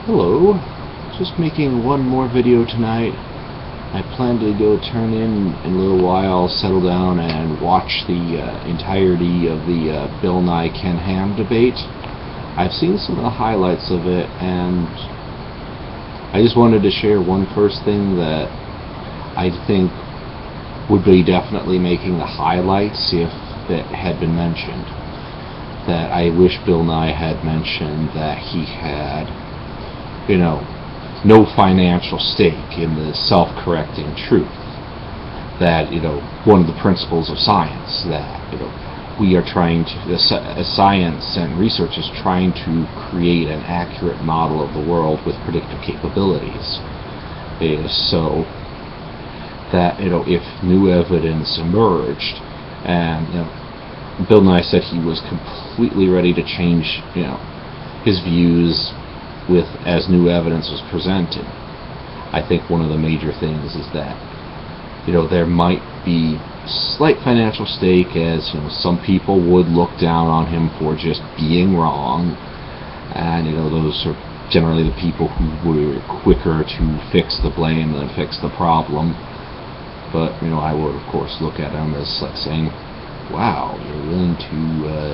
Hello, just making one more video tonight. I plan to go turn in a little while, settle down and watch the entirety of the Bill Nye Hamm debate. I've seen some of the highlights of it, and I just wanted to share one first thing that I think would be definitely making the highlights if it had been mentioned. That I wish Bill Nye had mentioned that he had, no financial stake in the self-correcting truth. That, one of the principles of science, that, we are trying to, science and research is trying to create an accurate model of the world with predictive capabilities. So that, if new evidence emerged, and, Bill Nye said he was completely ready to change, his views as new evidence was presented. I think one of the major things is that, there might be slight financial stake, as some people would look down on him for just being wrong, and those are generally the people who were quicker to fix the blame than fix the problem. But I would of course look at him as like saying, wow, you're willing to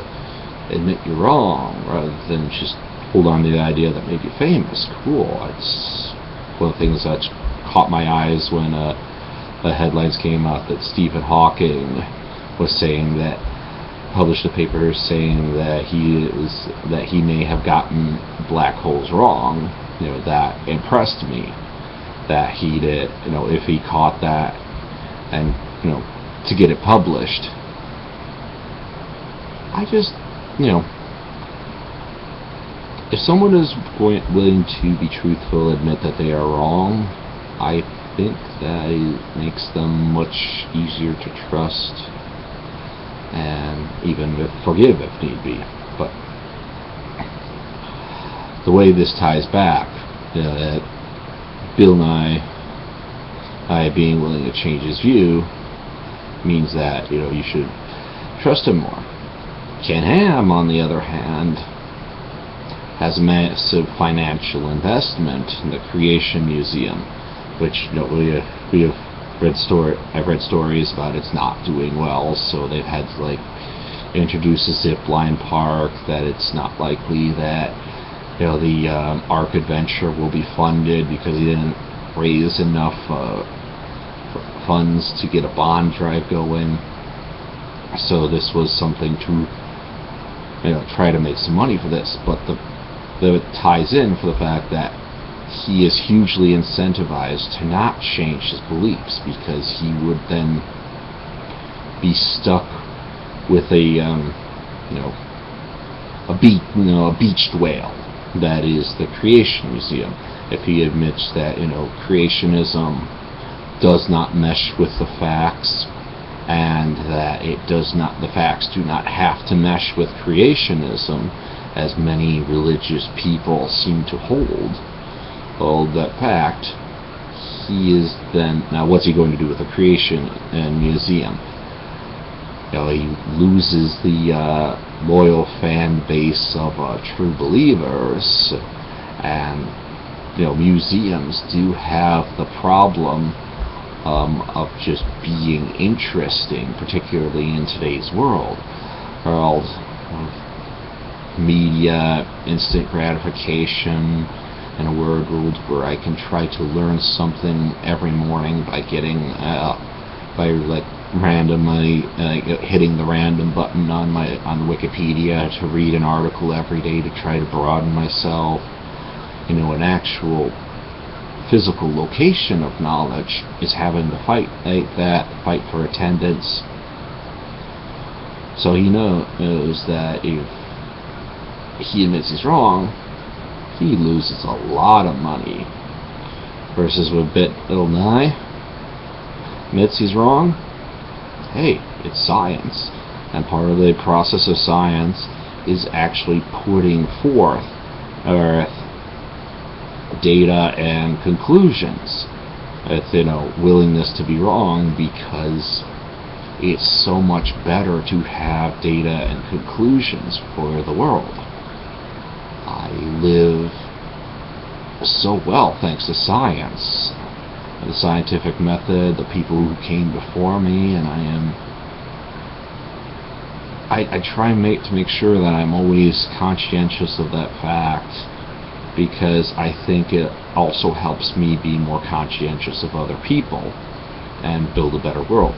admit you're wrong rather than just hold on to the idea that made you famous. Cool. It's one of the things that caught my eyes when the headlines came out that Stephen Hawking was saying that, published a paper saying that he may have gotten black holes wrong. That impressed me, that he did, if he caught that and to get it published. I just, if someone is willing to be truthful, admit that they are wrong, I think that it makes them much easier to trust and even forgive if need be. But the way this ties back, that Bill Nye being willing to change his view means that you should trust him more. Hamm, on the other hand, has a massive financial investment in the Creation Museum, which I've read stories about it's not doing well, so they've had to introduce a zip line park, that it's not likely that the Ark Adventure will be funded because he didn't raise enough funds to get a bond drive going. So this was something to try to make some money for this, but it ties in for the fact that he is hugely incentivized to not change his beliefs, because he would then be stuck with a beached whale that is the Creation Museum. If he admits that creationism does not mesh with the facts, and that the facts do not have to mesh with creationism, as many religious people seem to hold that fact, he is then, now what's he going to do with the Creation Museum? He loses the loyal fan base of true believers, and museums do have the problem of just being interesting, particularly in today's world of media, instant gratification, and a world where I can try to learn something every morning by randomly hitting the random button on Wikipedia to read an article every day to try to broaden myself. An actual physical location of knowledge is having to fight for attendance. So he knows that if he admits he's wrong, he loses a lot of money. Versus with Bill Nye admits he's wrong, hey, it's science, and part of the process of science is actually putting forth data and conclusions. It's willingness to be wrong, because it's so much better to have data and conclusions for the world. I live so well thanks to science, the scientific method, the people who came before me, and I try to make sure that I'm always conscientious of that fact, because I think it also helps me be more conscientious of other people and build a better world.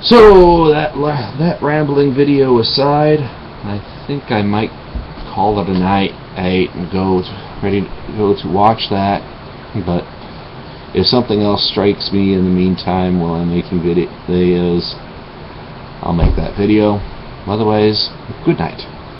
So that rambling video aside, I think I might call it a night and ready to go to watch that. But if something else strikes me in the meantime while I'm making videos, I'll make that video. Otherwise, good night.